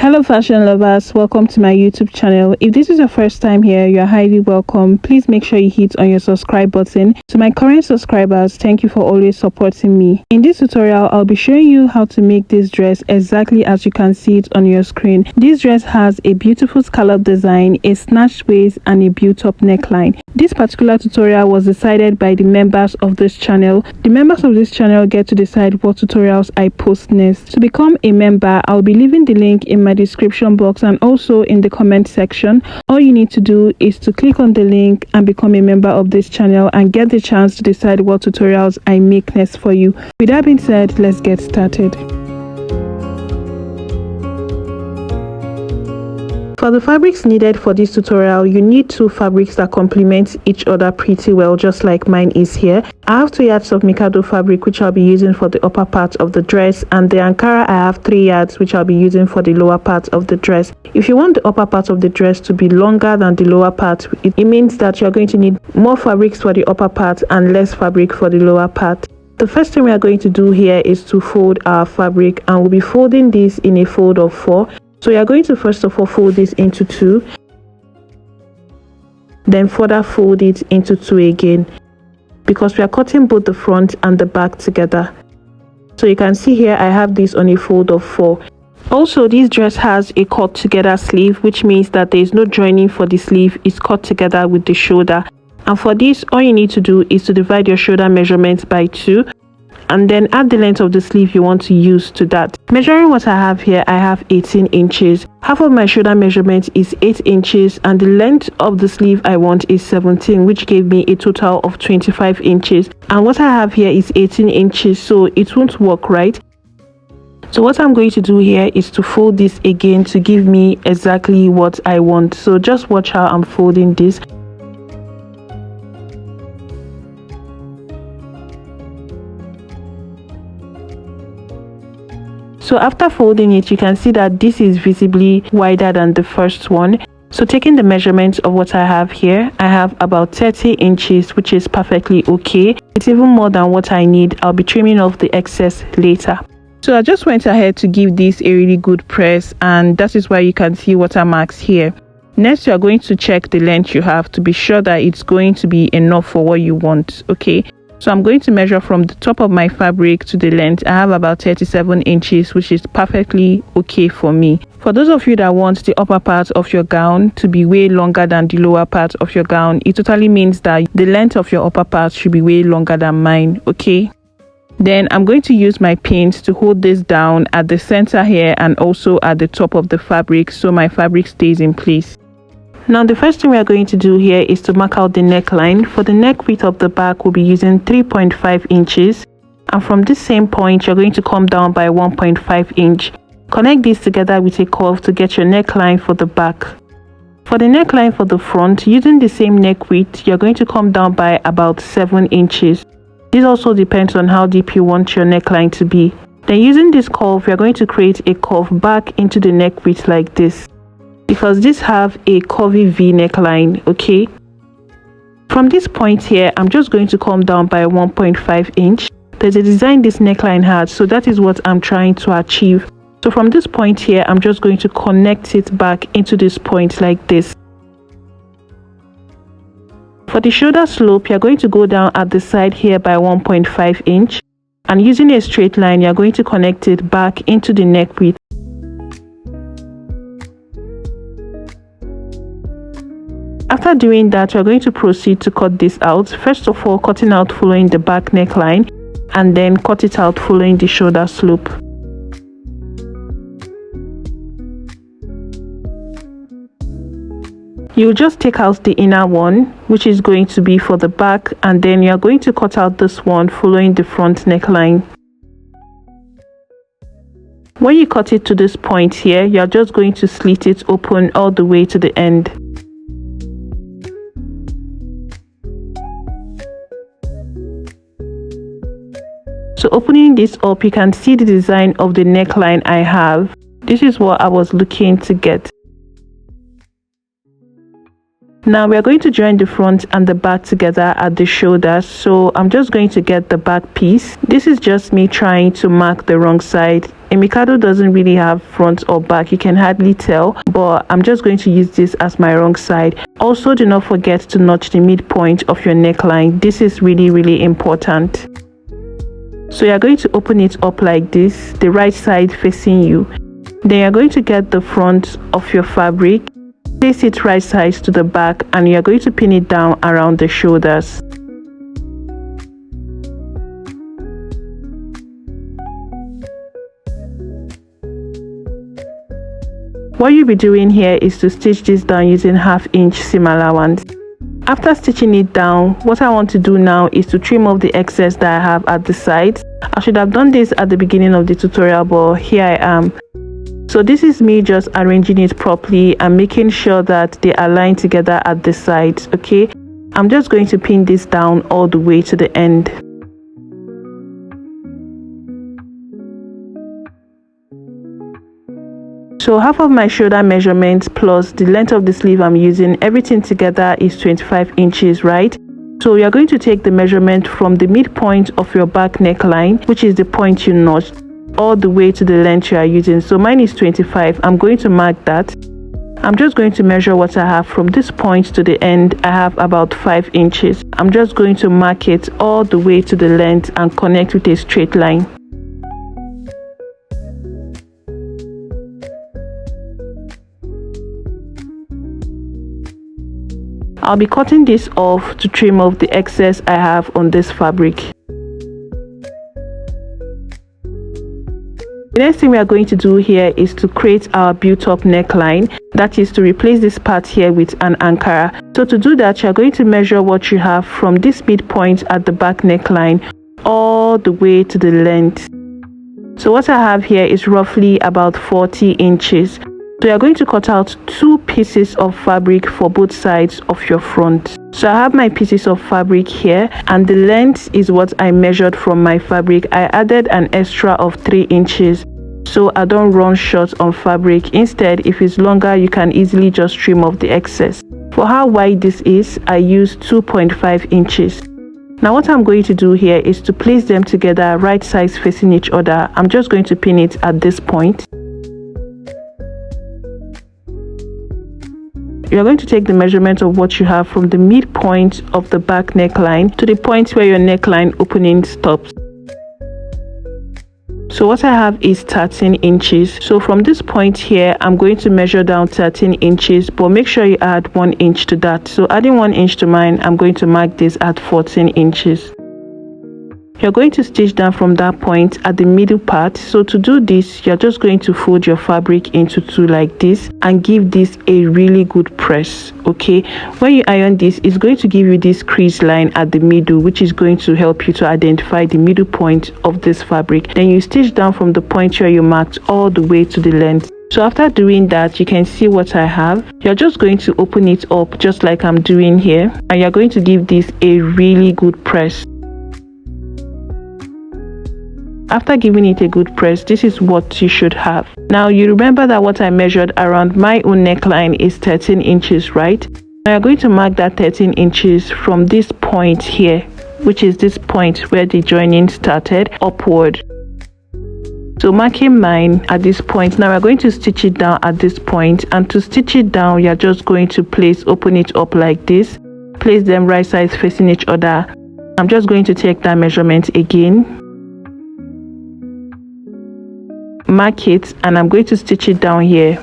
Hello fashion lovers, welcome to my YouTube channel. If this is your first time here, you are highly welcome. Please make sure you hit on your subscribe button. To my current subscribers, thank you for always supporting me. In this tutorial, I'll be showing you how to make this dress exactly as you can see it on your screen. This dress has a beautiful scallop design, a snatched waist and a built-up neckline. This particular tutorial was decided by the members of this channel. The members of this channel get to decide what tutorials I post next. To become a member, I'll be leaving the link in my description box and also in the comment section. All you need to do is to click on the link and become a member of this channel and get the chance to decide what tutorials I make next for you. With that being said, let's get started. For the fabrics needed for this tutorial, you need two fabrics that complement each other pretty well, just like mine is here. I have 2 yards of milkado fabric which I'll be using for the upper part of the dress, and the ankara I have 3 yards which I'll be using for the lower part of the dress. If you want the upper part of the dress to be longer than the lower part, it means that you're going to need more fabrics for the upper part and less fabric for the lower part. The first thing we are going to do here is to fold our fabric, and we'll be folding this in a fold of 4. So you are going to first of all fold this into 2, then further fold it into 2 again, because we are cutting both the front and the back together. So you can see here I have this on a fold of 4. Also, this dress has a cut together sleeve, which means that there is no joining for the sleeve. It's cut together with the shoulder. And for this, all you need to do is to divide your shoulder measurements by 2 and then add the length of the sleeve you want to use to that. Measuring what I have here, I have 18 inches. Half of my shoulder measurement is 8 inches and the length of the sleeve I want is 17, which gave me a total of 25 inches. And what I have here is 18 inches, so it won't work, right? So what I'm going to do here is to fold this again to give me exactly what I want. So just watch how I'm folding this. So after folding it, you can see that this is visibly wider than the first one. So taking the measurements of what I have here, I have about 30 inches, which is perfectly okay. It's even more than what I need. I'll be trimming off the excess later. So I just went ahead to give this a really good press, and that is why you can see watermarks here. Next, you are going to check the length you have to be sure that it's going to be enough for what you want, okay? So I'm going to measure from the top of my fabric to the length. I have about 37 inches, which is perfectly okay for me. For those of you that want the upper part of your gown to be way longer than the lower part of your gown, it totally means that the length of your upper part should be way longer than mine, okay? Then I'm going to use my pins to hold this down at the center here and also at the top of the fabric so my fabric stays in place. Now the first thing we are going to do here is to mark out the neckline. For the neck width of the back, we'll be using 3.5 inches. And from this same point, you're going to come down by 1.5 inch. Connect these together with a curve to get your neckline for the back. For the neckline for the front, using the same neck width, you're going to come down by about 7 inches. This also depends on how deep you want your neckline to be. Then using this curve, you're going to create a curve back into the neck width like this, because these have a curvy V neckline, okay? From this point here, I'm just going to come down by 1.5 inch. There's a design this neckline has, so that is what I'm trying to achieve. So from this point here, I'm just going to connect it back into this point like this. For the shoulder slope, you're going to go down at the side here by 1.5 inch. And using a straight line, you're going to connect it back into the neck width. After doing that, we're going to proceed to cut this out. First of all, cutting out following the back neckline, and then cut it out following the shoulder slope. You'll just take out the inner one, which is going to be for the back, and then you're going to cut out this one following the front neckline. When you cut it to this point here, you're just going to slit it open all the way to the end. So opening this up, you can see the design of the neckline I have. This is what I was looking to get. Now we are going to join the front and the back together at the shoulders, so I'm just going to get the back piece. This is just me trying to mark the wrong side. A milkado doesn't really have front or back, you can hardly tell, but I'm just going to use this as my wrong side. Also, do not forget to notch the midpoint of your neckline. This is really important. So you're going to open it up like this, the right side facing you. Then you're going to get the front of your fabric, place it right sides to the back, and you're going to pin it down around the shoulders. What you'll be doing here is to stitch this down using 1/2 inch seam allowance. After stitching it down, what I want to do now is to trim off the excess that I have at the sides. I should have done this at the beginning of the tutorial, but here I am. So this is me just arranging it properly and making sure that they align together at the sides. Okay, I'm just going to pin this down all the way to the end. So half of my shoulder measurement plus the length of the sleeve I'm using, everything together is 25 inches, right? So you're going to take the measurement from the midpoint of your back neckline, which is the point you notched, all the way to the length you are using. So mine is 25. I'm going to mark that. I'm just going to measure what I have from this point to the end. I have about 5 inches. I'm just going to mark it all the way to the length and connect with a straight line. I'll be cutting this off to trim off the excess I have on this fabric. The next thing we are going to do here is to create our built-up neckline. That is to replace this part here with an ankara. So to do that, you're going to measure what you have from this midpoint at the back neckline all the way to the length. So what I have here is roughly about 40 inches. So you're going to cut out 2 pieces of fabric for both sides of your front. So I have my pieces of fabric here, and the length is what I measured from my fabric. I added an extra of 3 inches so I don't run short on fabric. Instead, if it's longer, you can easily just trim off the excess. For how wide this is, I used 2.5 inches. Now what I'm going to do here is to place them together right sides facing each other. I'm just going to pin it at this point. You're going to take the measurement of what you have from the midpoint of the back neckline to the point where your neckline opening stops. So what I have is 13 inches. So from this point here, I'm going to measure down 13 inches, but make sure you add 1 inch to that. So adding 1 inch to mine, I'm going to mark this at 14 inches. You're going to stitch down from that point at the middle part. So to do this, you're just going to fold your fabric into 2 like this and give this a really good press. Okay, when you iron this, it's going to give you this crease line at the middle, which is going to help you to identify the middle point of this fabric. Then you stitch down from the point where you marked all the way to the length. So after doing that, you can see what I have. You're just going to open it up just like I'm doing here, and you're going to give this a really good press. After giving it a good press, this is what you should have. Now you remember that what I measured around my own neckline is 13 inches, right? Now you're going to mark that 13 inches from this point here, which is this point where the joining started, upward. So marking mine at this point. Now we're going to stitch it down at this point, and to stitch it down, you're just going to open it up like this, place them right sides facing each other. I'm just going to take that measurement again, mark it, and I'm going to stitch it down here.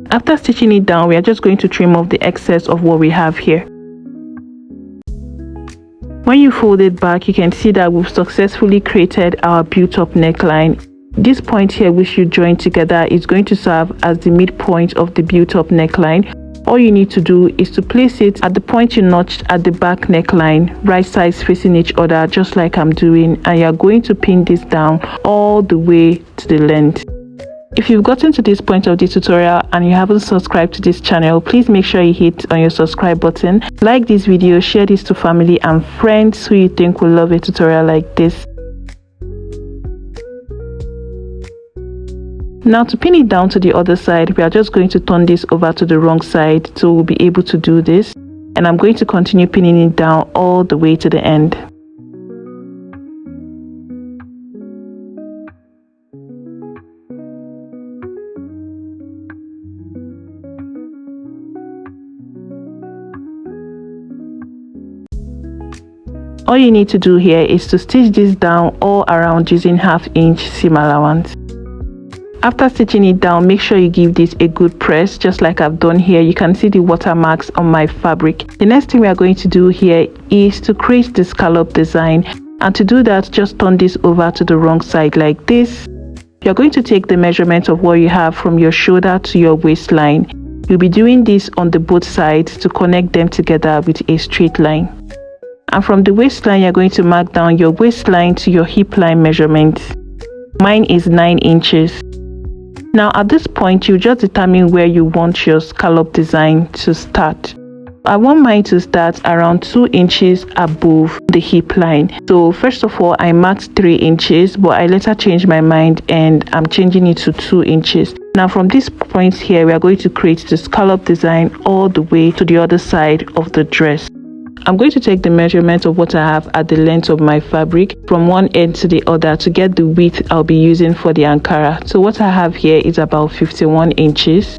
After stitching it down, we are just going to trim off the excess of what we have here. When you fold it back, you can see that we've successfully created our built-up neckline. This point here, which you join together, is going to serve as the midpoint of the built-up neckline. All you need to do is to place it at the point you notched at the back neckline, right sides facing each other, just like I'm doing, and you're going to pin this down all the way to the length. If you've gotten to this point of the tutorial and you haven't subscribed to this channel, please make sure you hit on your subscribe button, like this video, share this to family and friends who you think will love a tutorial like this. Now to pin it down to the other side, we are just going to turn this over to the wrong side so we'll be able to do this, and I'm going to continue pinning it down all the way to the end. All you need to do here is to stitch this down all around using 1/2 inch seam allowance. After stitching it down, make sure you give this a good press, just like I've done here. You can see the watermarks on my fabric. The next thing we are going to do here is to create the scallop design, and to do that, just turn this over to the wrong side like this. You're going to take the measurement of what you have from your shoulder to your waistline. You'll be doing this on the both sides to connect them together with a straight line. And from the waistline, you're going to mark down your waistline to your hip line measurement. Mine is 9 inches. Now at this point, you just determine where you want your scallop design to start. I want mine to start around 2 inches above the hip line. So first of all, I marked 3 inches, but I later changed my mind and I'm changing it to 2 inches. Now from this point here, we are going to create the scallop design all the way to the other side of the dress. I'm going to take the measurement of what I have at the length of my fabric from one end to the other to get the width I'll be using for the ankara. So what I have here is about 51 inches.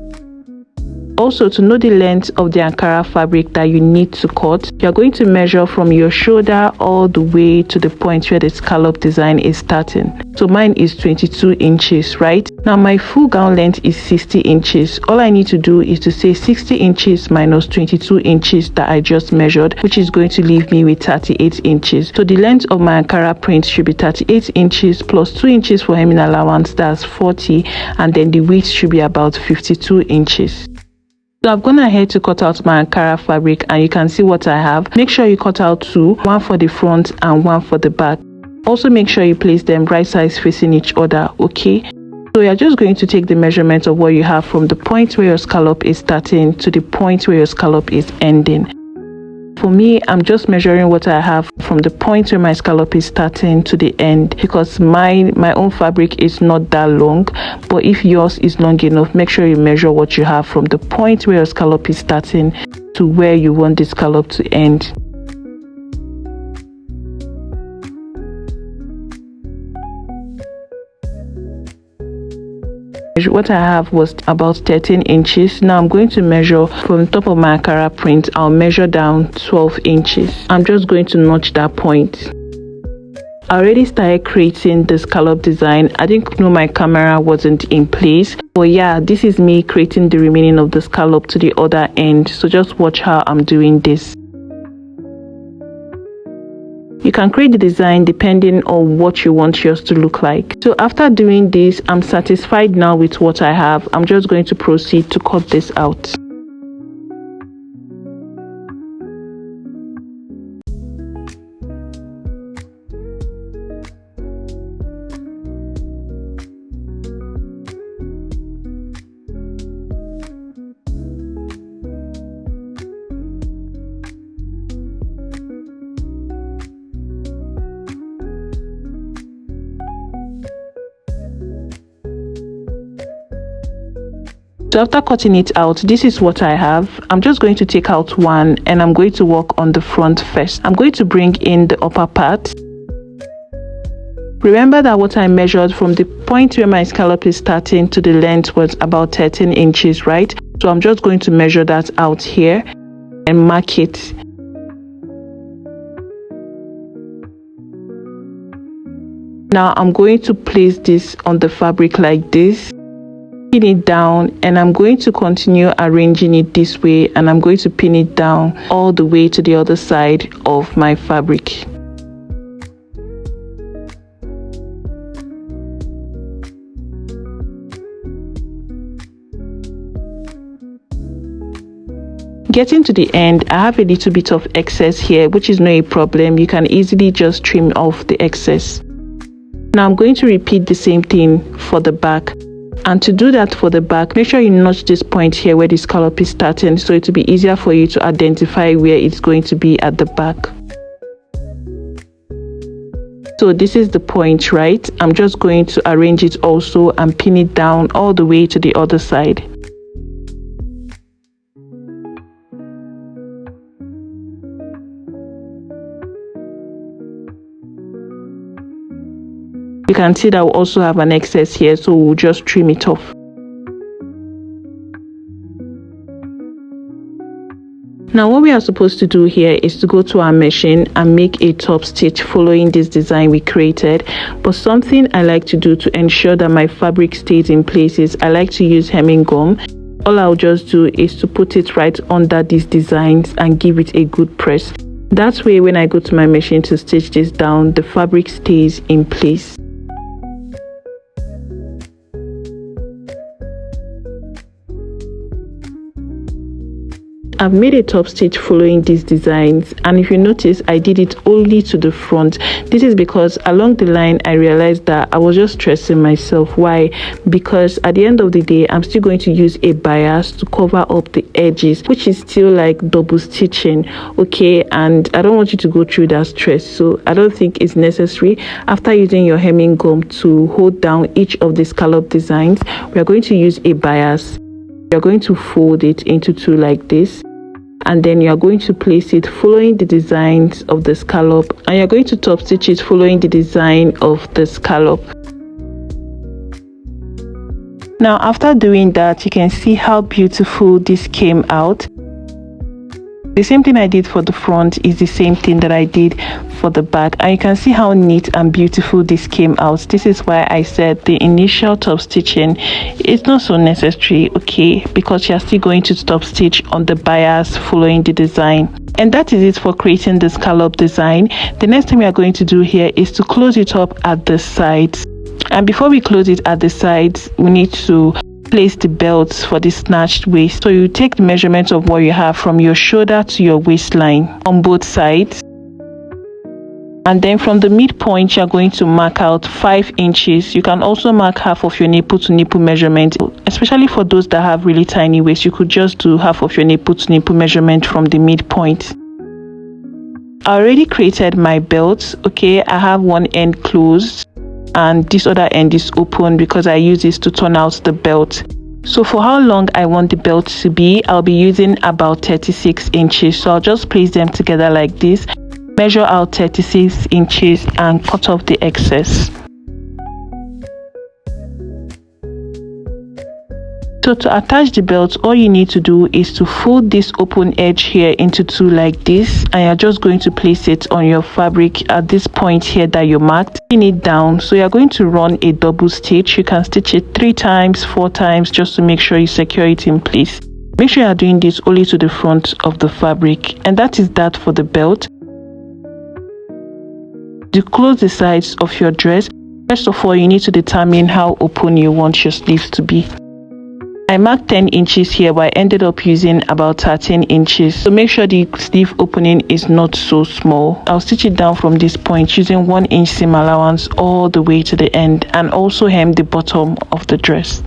Also, to know the length of the ankara fabric that you need to cut, you're going to measure from your shoulder all the way to the point where the scallop design is starting. So mine is 22 inches, right? Now my full gown length is 60 inches. All I need to do is to say 60 inches minus 22 inches that I just measured, which is going to leave me with 38 inches. So the length of my ankara print should be 38 inches plus 2 inches for hemming allowance, that's 40, and then the width should be about 52 inches. So I've gone ahead to cut out my ankara fabric, and you can see what I have. Make sure you cut out 2, one for the front and one for the back. Also make sure you place them right sides facing each other, okay? So you're just going to take the measurement of what you have from the point where your scallop is starting to the point where your scallop is ending. For me, I'm just measuring what I have from the point where my scallop is starting to the end, because my own fabric is not that long. But if yours is long enough, make sure you measure what you have from the point where your scallop is starting to where you want the scallop to end. What I have was about 13 inches. Now I'm going to measure from the top of my ankara print. I'll measure down 12 inches. I'm just going to notch that point. I already started creating the scallop design. I didn't know my camera wasn't in place, but yeah, this is me creating the remaining of the scallop to the other end. So just watch how I'm doing this. You can create the design depending on what you want yours to look like. So after doing this, I'm satisfied now with what I have. I'm just going to proceed to cut this out. So after cutting it out, this is what I have. I'm just going to take out one and I'm going to work on the front first. I'm going to bring in the upper part. Remember that what I measured from the point where my scallop is starting to the length was about 13 inches, right? So I'm just going to measure that out here and mark it. Now I'm going to place this on the fabric like this. Pin it down, and I'm going to continue arranging it this way, and I'm going to pin it down all the way to the other side of my fabric. Getting to the end, I have a little bit of excess here, which is not a problem. You can easily just trim off the excess. Now I'm going to repeat the same thing for the back. And to do that for the back, make sure you notch this point here where the scallop is starting, so it will be easier for you to identify where it's going to be at the back. So this is the point, right? I'm just going to arrange it also and pin it down all the way to the other side. You can see that we also have an excess here, so we'll just trim it off. Now what we are supposed to do here is to go to our machine and make a top stitch following this design we created. But something I like to do to ensure that my fabric stays in place is I like to use hemming gum. All I'll just do is to put it right under these designs and give it a good press. That way when I go to my machine to stitch this down, the fabric stays in place. I've made a top stitch following these designs, and if you notice, I did it only to the front. This is because along the line I realized that I was just stressing myself. Why? Because at the end of the day I'm still going to use a bias to cover up the edges, which is still like double stitching, okay? And I don't want you to go through that stress, so I don't think it's necessary. After using your hemming gum to hold down each of the scallop designs, we are going to use a bias. You're going to fold it into two like this, and then you're going to place it following the designs of the scallop, and you're going to top stitch it following the design of the scallop. Now after doing that, you can see how beautiful this came out. The same thing I did for the front is the same thing that I did for the back, and you can see how neat and beautiful this came out. This is why I said the initial top stitching is not so necessary, okay, because you're still going to top stitch on the bias following the design. And that is it for creating the scallop design. The next thing we are going to do here is to close it up at the sides. And before we close it at the sides, we need to place the belts for the snatched waist. So you take the measurement of what you have from your shoulder to your waistline on both sides, and then from the midpoint you're going to mark out 5 inches. You can also mark half of your nipple to nipple measurement, especially for those that have really tiny waist. You could just do half of your nipple to nipple measurement from the midpoint. I already created my belt, okay. I have one end closed and this other end is open because I use this to turn out the belt. So for how long I want the belt to be, I'll be using about 36 inches. So I'll just place them together like this, measure out 36 inches and cut off the excess. So to attach the belt, all you need to do is to fold this open edge here into two like this, and you're just going to place it on your fabric at this point here that you marked. Pin it down. So you're going to run a double stitch. You can stitch it 3 times, 4 times, just to make sure you secure it in place. Make sure you're doing this only to the front of the fabric, and that is that for the belt. To close the sides of your dress, first of all you need to determine how open you want your sleeves to be. I marked 10 inches here, but I ended up using about 13 inches. So make sure the sleeve opening is not so small. I'll stitch it down from this point using 1 inch seam allowance all the way to the end, and also hem the bottom of the dress.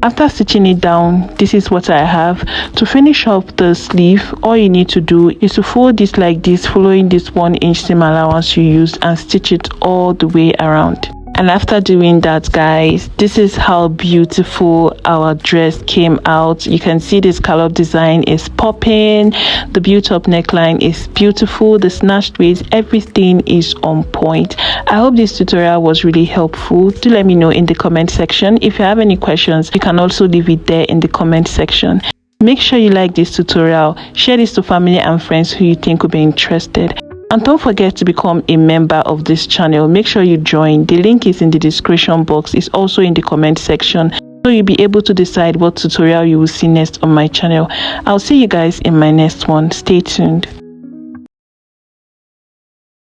After stitching it down, this is what I have. To finish up the sleeve, all you need to do is to fold this like this, following this 1 inch seam allowance you used, and stitch it all the way around. And after doing that, guys, this is how beautiful our dress came out. You can see the scallop design is popping, the built-up neckline is beautiful, the snatched waist, everything is on point. I hope this tutorial was really helpful. Do let me know in the comment section. If you have any questions, you can also leave it there in the comment section. Make sure you like this tutorial, share this to family and friends who you think will be interested. And don't forget to become a member of this channel. Make sure you join. The link is in the description box. It's also in the comment section, so you'll be able to decide what tutorial you will see next on my channel. I'll see you guys in my next one. Stay tuned.